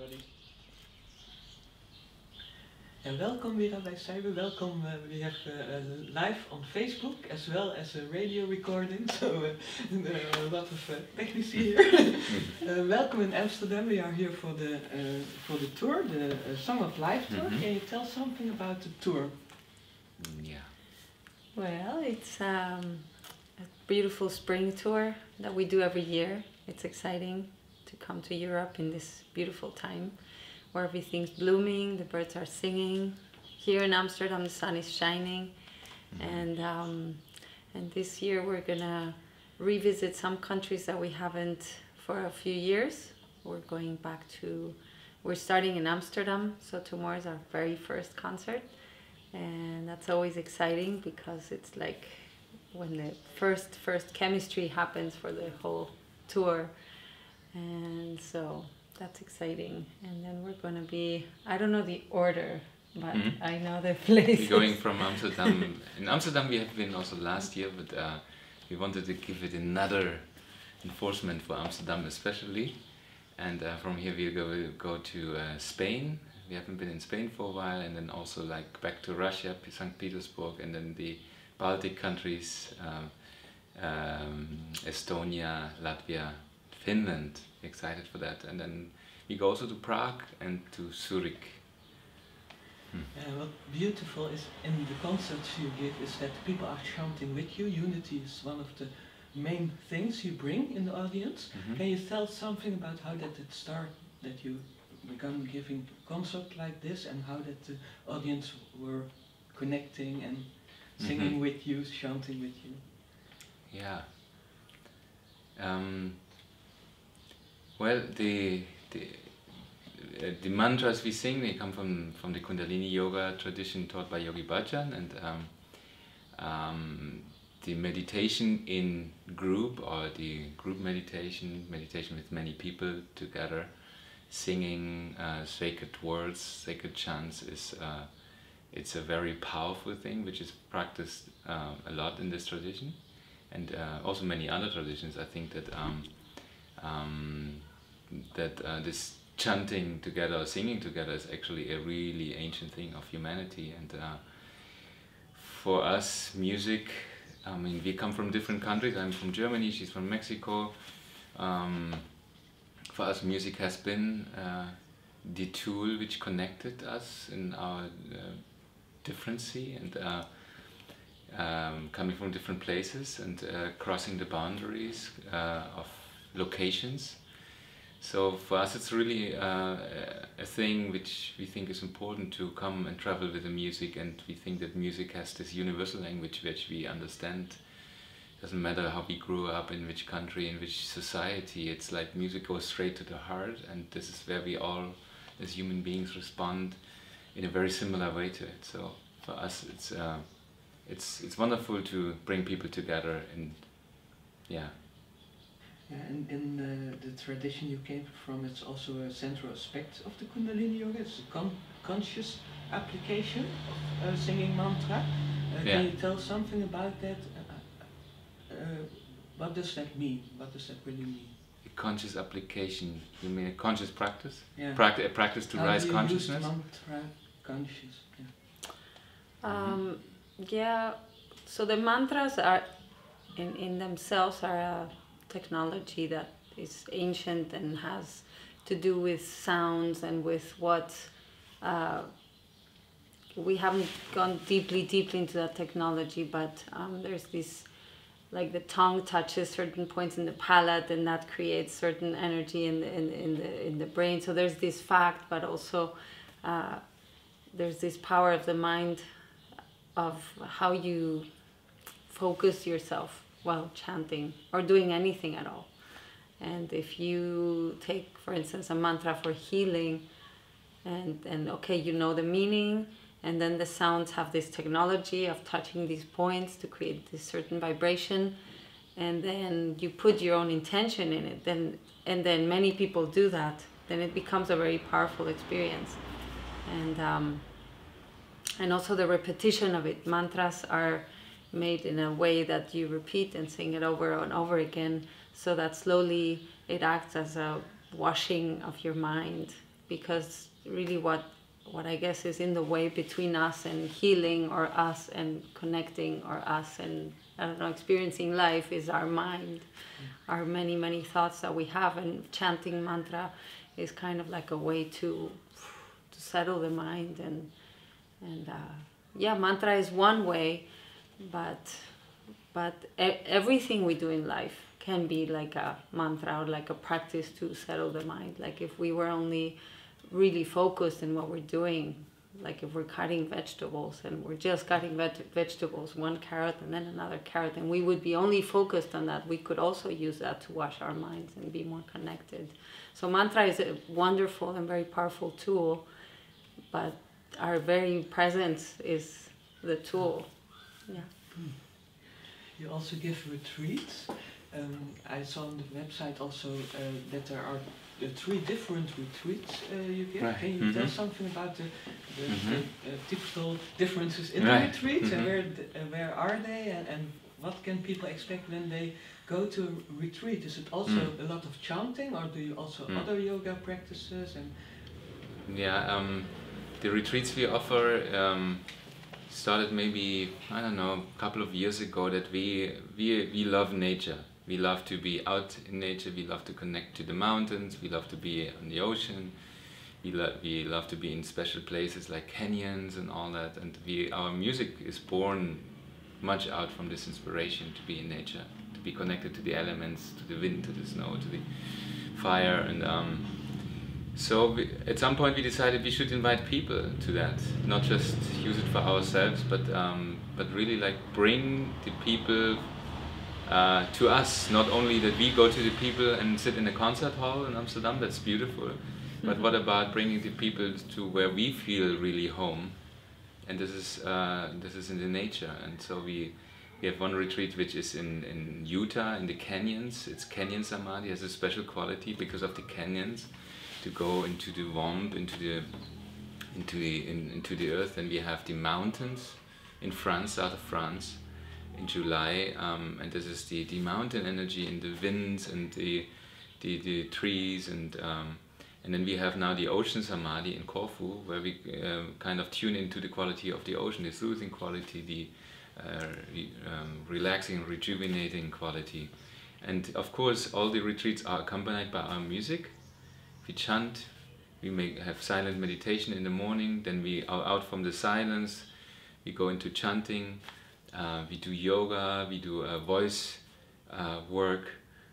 everybody. And welcome Mirabai Ceiba, welcome, we have live on Facebook as well as a radio recording, so there are a lot of technici here. Welcome in Amsterdam, we are here for the tour, the Song of Life tour. Can you tell something about the tour? Yeah. Well, it's a beautiful spring tour that we do every year. It's exciting to come to Europe in this beautiful time where everything's blooming, the birds are singing. Here in Amsterdam, the sun is shining. And this year we're gonna revisit some countries that we haven't for a few years. We're starting in Amsterdam, so tomorrow is our very first concert. And that's always exciting because it's like when the first chemistry happens for the whole tour. And so that's exciting. And then we're going to be, I don't know the order, but I know the places. We're going from Amsterdam. In Amsterdam we have been also last year, but we wanted to give it another enforcement for Amsterdam especially. And from here we'll go to Spain. We haven't been in Spain for a while, and then also like back to Russia, St. Petersburg, and then the Baltic countries, Estonia, Latvia, Finland. Excited for that. And then we go also to Prague and to Zurich. What beautiful is in the concerts you give is that people are chanting with you. Unity is one of the main things you bring in the audience. Can you tell something about how that it started, that you began giving concert like this, and how that the audience were connecting and singing with you, chanting with you? Yeah. Well, the mantras we sing, they come from the Kundalini yoga tradition taught by Yogi Bhajan, and the meditation in group, or the group meditation with many people together, singing sacred words, sacred chants, it's a very powerful thing which is practiced a lot in this tradition, and also many other traditions. I think that this chanting together or singing together is actually a really ancient thing of humanity. And for us, music, I mean, we come from different countries. I'm from Germany, she's from Mexico. For us, music has been the tool which connected us in our differency, and coming from different places and crossing the boundaries of locations. So for us it's really a thing which we think is important, to come and travel with the music, and we think that music has this universal language which we understand. Doesn't matter how we grew up, in which country, in which society, it's like music goes straight to the heart, and this is where we all as human beings respond in a very similar way to it. So for us it's wonderful to bring people together, and yeah. And in the tradition you came from, it's also a central aspect of the Kundalini Yoga. It's a conscious application of singing mantra. Can you tell something about that? What does that mean? What does that really mean? A conscious application, you mean a conscious practice? Yeah. A practice to rise consciousness? Use mantra, conscious, Yeah, so the mantras are in themselves are a technology that is ancient and has to do with sounds and with what we haven't gone deeply into that technology, but there's this, like the tongue touches certain points in the palate, and that creates certain energy in the brain. So there's this fact, but also there's this power of the mind, of how you focus yourself while chanting or doing anything at all. And if you take, for instance, a mantra for healing, and okay, you know the meaning, and then the sounds have this technology of touching these points to create this certain vibration, and then you put your own intention in it, and then many people do that, then it becomes a very powerful experience. And also the repetition of it. Mantras are made in a way that you repeat and sing it over and over again, so that slowly it acts as a washing of your mind because really what I guess is in the way between us and healing, or us and connecting, or us and, I don't know, experiencing life, is our mind, our many thoughts that we have. And chanting mantra is kind of like a way to settle the mind. And yeah, mantra is one way, but everything we do in life can be like a mantra, or like a practice to settle the mind. Like if we were only really focused in what we're doing, like if we're cutting vegetables and we're just cutting vegetables, one carrot and then another carrot, and we would be only focused on that, we could also use that to wash our minds and be more connected. So mantra is a wonderful and very powerful tool, but our very presence is the tool. Yeah. You also give retreats. I saw on the website also that there are 3 different retreats you give. Right. Can you tell something about the typical differences in the retreats, and where are they, and what can people expect when they go to a retreat? Is it also a lot of chanting, or do you also other yoga practices? And yeah, the retreats we offer started maybe, I don't know, a couple of years ago, that we love nature. We love to be out in nature, we love to connect to the mountains, we love to be on the ocean, we love to be in special places like canyons and all that, and our music is born much out from this inspiration to be in nature, to be connected to the elements, to the wind, to the snow, to the fire. And so at some point we decided we should invite people to that, not just use it for ourselves, but really like bring the people to us. Not only that we go to the people and sit in a concert hall in Amsterdam, that's beautiful, but what about bringing the people to where we feel really home? And this is in the nature. And so we have one retreat which is in Utah, in the canyons. It's Canyon Samadhi. It has a special quality because of the canyons, to go into the womb, into the earth. And we have the mountains in France, south of France, in July, and this is the mountain energy and the winds and the trees, and then we have now the ocean samadhi in Corfu, where we kind of tune into the quality of the ocean, the soothing quality, the relaxing, rejuvenating quality. And of course all the retreats are accompanied by our music. We chant, we have silent meditation in the morning, then we are out from the silence, we go into chanting. We do yoga, we do voice work.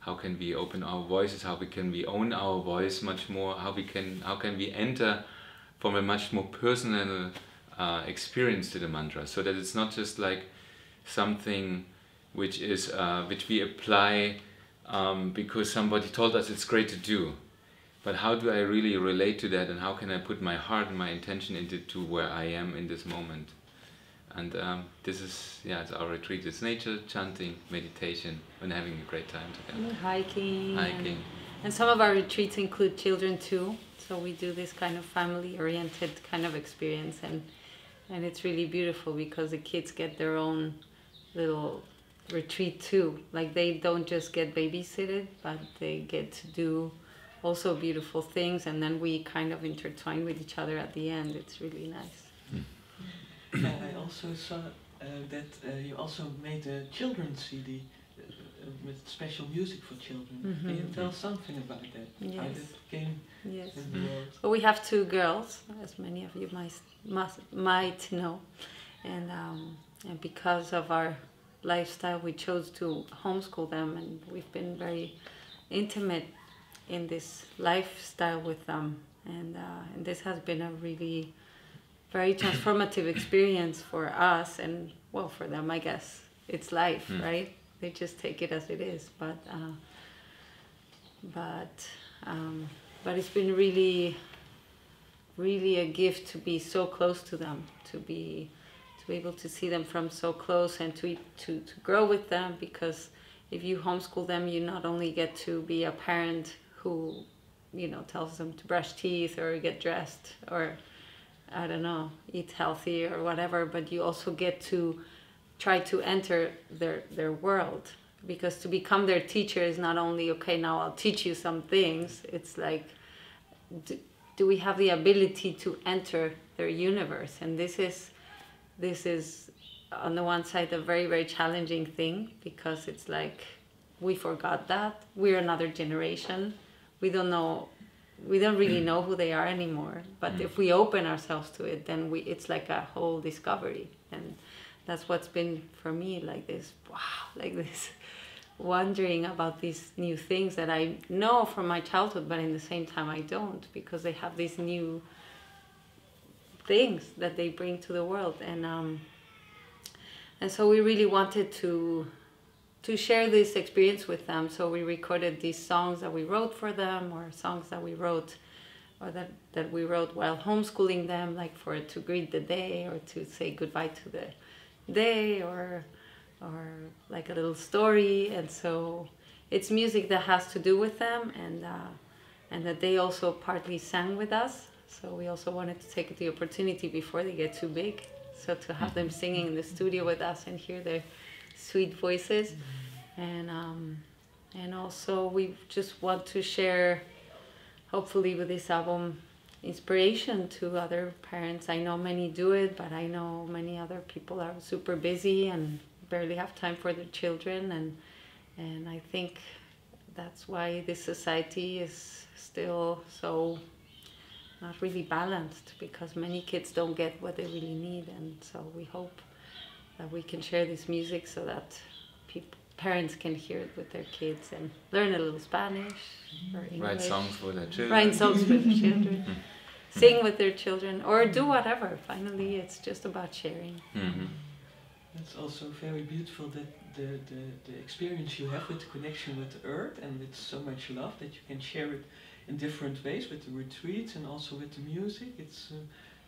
How can we open our voices? How can we own our voice much more? How can we enter from a much more personal experience to the mantra, so that it's not just like something which we apply because somebody told us it's great to do. But how do I really relate to that, and how can I put my heart and my intention into where I am in this moment? And this is, it's our retreat. It's nature, chanting, meditation, and having a great time together. Hiking. And some of our retreats include children too. So we do this kind of family-oriented kind of experience. And it's really beautiful because the kids get their own little retreat too. Like they don't just get babysitted, but they get to do also beautiful things. And then we kind of intertwine with each other at the end. It's really nice. I also saw that you also made a children's CD with special music for children. Can you tell something about that? Yes. How that came in the world? Well, we have 2 girls, as many of you might know, and because of our lifestyle, we chose to homeschool them, and we've been very intimate in this lifestyle with them, and this has been a really very transformative experience for us, and well, for them, I guess. It's life, right? They just take it as it is. But it's been really, really a gift to be so close to them, to be able to see them from so close, and to grow with them. Because if you homeschool them, you not only get to be a parent who, tells them to brush teeth or get dressed or, I don't know, eat healthy or whatever, but you also get to try to enter their world. Because to become their teacher is not only, okay, now I'll teach you some things. It's like, do we have the ability to enter their universe? And this is on the one side a very, very challenging thing, because it's like we forgot that we're another generation. We don't really know who they are anymore. But if we open ourselves to it, then it's like a whole discovery. And that's what's been for me, like this, wow, like this wondering about these new things that I know from my childhood, but in the same time I don't, because they have these new things that they bring to the world. And so we really wanted to share this experience with them. So we recorded these songs that we wrote for them, or songs that we wrote, or that we wrote while homeschooling them, like to greet the day, or to say goodbye to the day, or like a little story. And so it's music that has to do with them, and that they also partly sang with us. So we also wanted to take the opportunity before they get too big, so to have them singing in the studio with us and hear their sweet voices. And also we just want to share, hopefully with this album, inspiration to other parents. I know many do it, but I know many other people are super busy and barely have time for their children, and I think that's why this society is still so not really balanced, because many kids don't get what they really need. And so we hope that we can share this music so that parents can hear it with their kids and learn a little Spanish or English. Write songs for their children. Write songs for their children. Sing with their children, or do whatever. Finally, it's just about sharing. It's also very beautiful that the experience you have with the connection with the earth and with so much love, that you can share it in different ways with the retreats and also with the music. It's,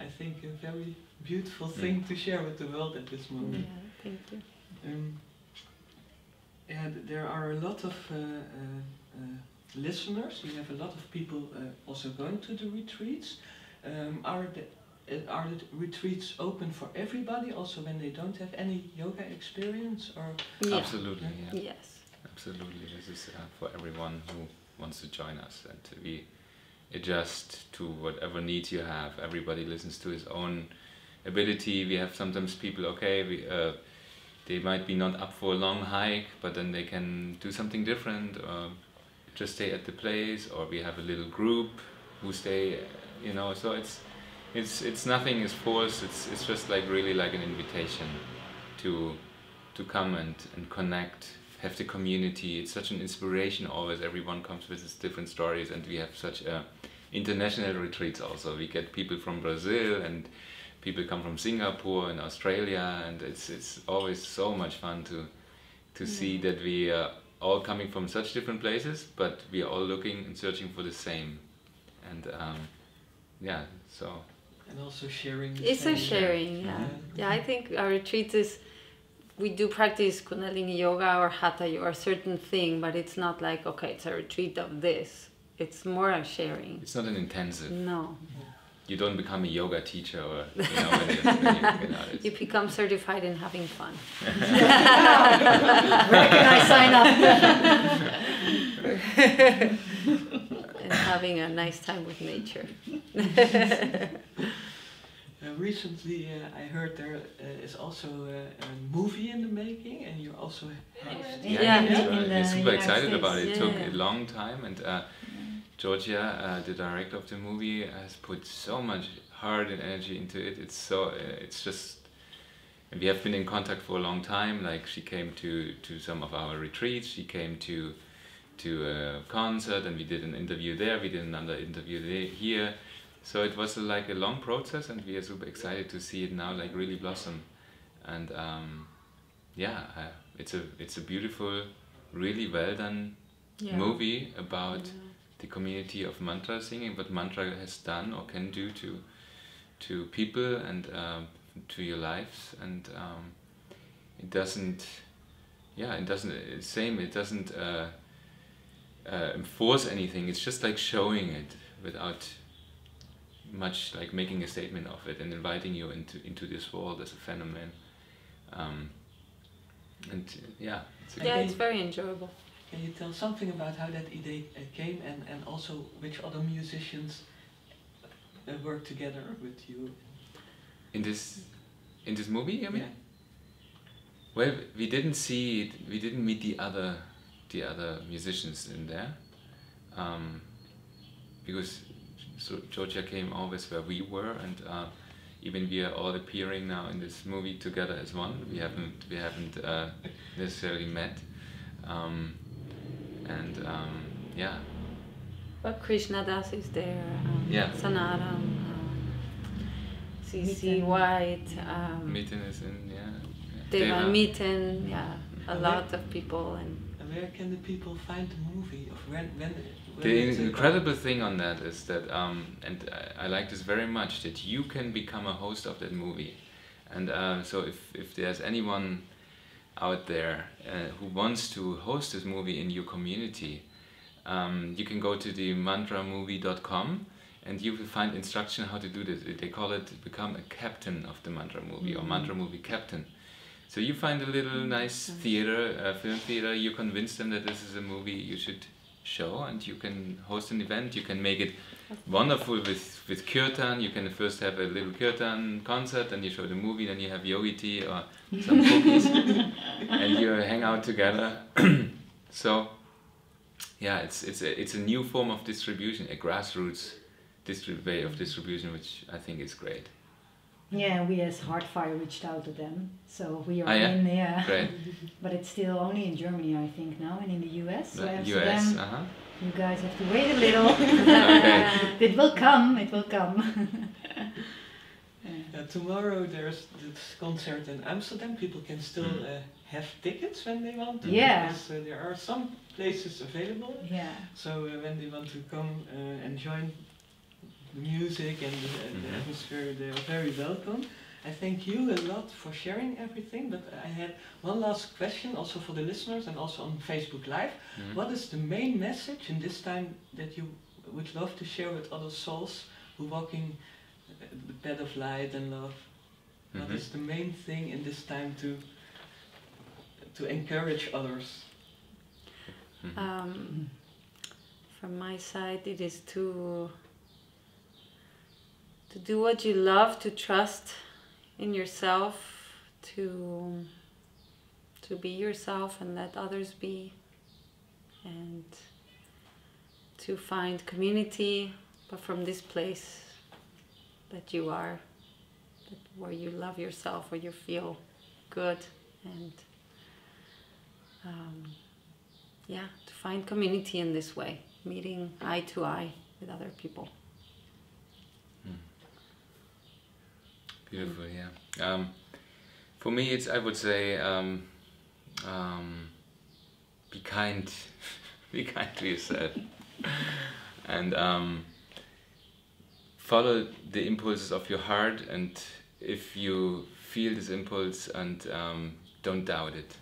I think, a very beautiful thing to share with the world at this moment. Yeah, thank you. And there are a lot of listeners. You have a lot of people also going to the retreats. Are the retreats open for everybody, also when they don't have any yoga experience? Or Yeah. Absolutely, yeah. Yes. Absolutely, this is for everyone who wants to join us, and we adjust to whatever needs you have. Everybody listens to his own ability. We have sometimes people, okay, they might be not up for a long hike, but then they can do something different, or just stay at the place, or we have a little group who stay, you know, so it's nothing is forced. It's just like really like an invitation to come and connect, have the community. It's such an inspiration always. Everyone comes with his different stories, and we have such international retreats also. We get people from Brazil, and people come from Singapore and Australia, and it's always so much fun to see that we are all coming from such different places, but we are all looking and searching for the same. And yeah, so. And also sharing. It's a sharing, yeah. Yeah, I think our retreats is, we do practice Kundalini yoga or Hatha yoga, or a certain thing, but it's not like, okay, it's a retreat of this. It's more a sharing. It's not an intensive. No. You don't become a yoga teacher, or you know, you become certified in having fun. Where can I sign up? And having a nice time with nature. Recently, I heard there is also a movie in the making, and you also have. Yeah. We're super excited about it. It took Yeah. a long time, and Georgia, the director of the movie, has put so much heart and energy into it. It's just, and we have been in contact for a long time. Like, she came to some of our retreats. She came to a concert, and we did an interview there. We did another interview here. So it was like a long process, and we are super excited to see it now like really blossom. And yeah, it's a beautiful, really well done movie about the community of mantra singing, what mantra has done or can do to people and to your lives. And it doesn't enforce anything. It's just like showing it without much, like making a statement of it and inviting you into this world as a phenomenon. And yeah, it's very enjoyable. Can you tell something about how that idea came, and also which other musicians work together with you? In this movie, I mean? Yeah. Well, we didn't meet the other musicians in there, because Georgia came always where we were, and even we are all appearing now in this movie together as one. We haven't necessarily met, yeah. But Krishna Das is there. Yeah. Sanaram, CC White. Mitten is in, yeah. Deva Mitten, yeah. A lot of people. And where can the people find the movie? Of when the incredible thing on that is that, and I like this very much, that you can become a host of that movie. And so if there's anyone out there who wants to host this movie in your community, you can go to the mantramovie.com and you will find instruction how to do this. They call it become a captain of the Mantra Movie, or Mantra Movie captain. So you find a little nice theater, film theater, you convince them that this is a movie you should show, and you can host an event. You can make it wonderful with kirtan. You can first have a little kirtan concert, then you show the movie, then you have yogi tea or some cookies, and you hang out together. So yeah, it's a new form of distribution, a grassroots way of distribution, which I think is great. Yeah, we as HeartFire reached out to them, so we are yeah? in there. Great. But it's still only in Germany, I think, now, and in the US. So US, Amsterdam, you guys have to wait a little. Okay. It will come, it will come. Tomorrow there's this concert in Amsterdam. People can still have tickets when they want to. Yeah. Because there are some places available. Yeah. So when they want to come and join the music and the atmosphere, they are very welcome. I thank you a lot for sharing everything, but I had one last question also for the listeners and also on Facebook Live. What is the main message in this time that you would love to share with other souls who walking the path of light and love? What is the main thing in this time to encourage others? From my side, it is to do what you love, to trust in yourself, to be yourself and let others be, and to find community, but from this place that you are, where you love yourself, where you feel good, and to find community in this way, meeting eye to eye with other people. Beautiful, yeah. For me, I would say, be kind, be kind to yourself, and follow the impulses of your heart. And if you feel this impulse, and don't doubt it.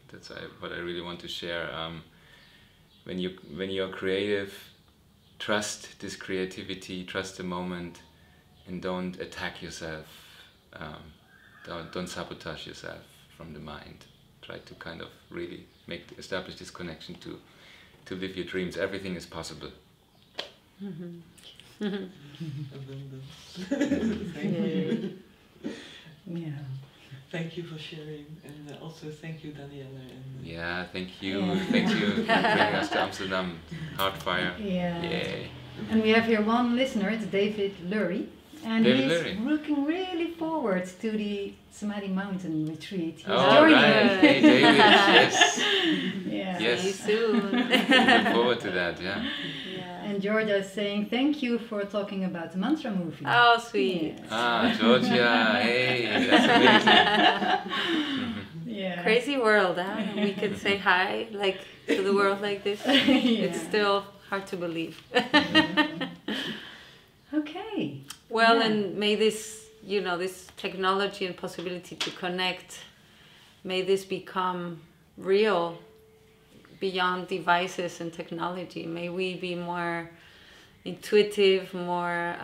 That's what I really want to share. When you're creative, trust this creativity, trust the moment. And don't attack yourself, don't sabotage yourself from the mind. Try to kind of really establish this connection to live your dreams. Everything is possible. Thank you. Yeah. Thank you for sharing, and also thank you, Daniëlle. Yeah, thank you. Thank you for bringing us to Amsterdam. HeartFire. Yeah. Yay. And we have here one listener, it's David Lurie. And David he's Lurie. looking really forward to the Samadhi Mountain retreat. He's Oh, joining right. us. Hey, David. Yes. Yeah. Yes. See you soon. Look forward to that, yeah. And Georgia is saying, thank you for talking about the Mantra Movie. Oh, sweet. Yes. Ah, Georgia. Hey, that's amazing. Yeah. Crazy world, huh? We could say hi to the world like this. It's still hard to believe. Okay. Well, Yeah. and may this, this technology and possibility to connect, may this become real beyond devices and technology. May we be more intuitive, more,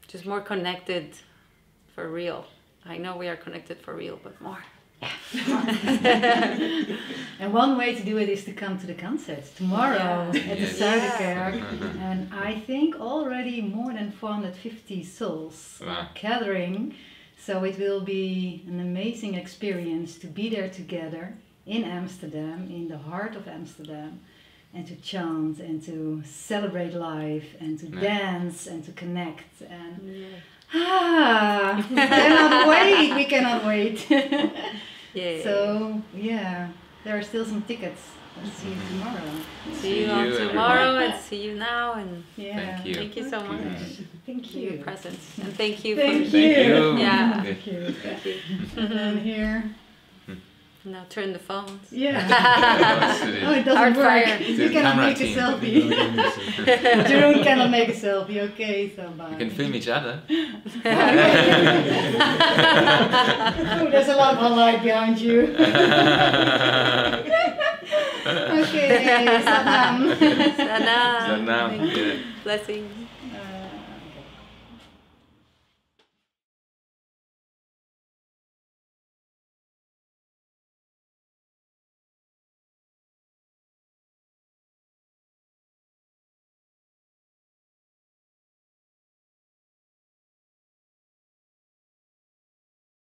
just more connected for real. I know we are connected for real, but more. And one way to do it is to come to the concert tomorrow at the Yes. Zuiderkerk. And I think already more than 450 souls Wow. are gathering. So it will be an amazing experience to be there together in Amsterdam, in the heart of Amsterdam, and to chant and to celebrate life and to dance and to connect. And we cannot wait, we cannot wait. Yeah. So, yeah, there are still some tickets. Let's see you tomorrow. See you on everyone. tomorrow and see you now, and Yeah. Thank you. thank you so much Thank for your you. presence, and thank you Thank for Thank you. Yeah. Thank you. Thank you. And then here. Now turn the phones. Yeah. Oh, Oh, it doesn't HeartFire. work. You The cannot camera make a team. selfie. Jeroen cannot make a selfie. Okay, so bye. You can film each other. Oh, there's a lot of light behind you. Okay, Salam. Sana. Salam. Thank you. Yeah. Blessings.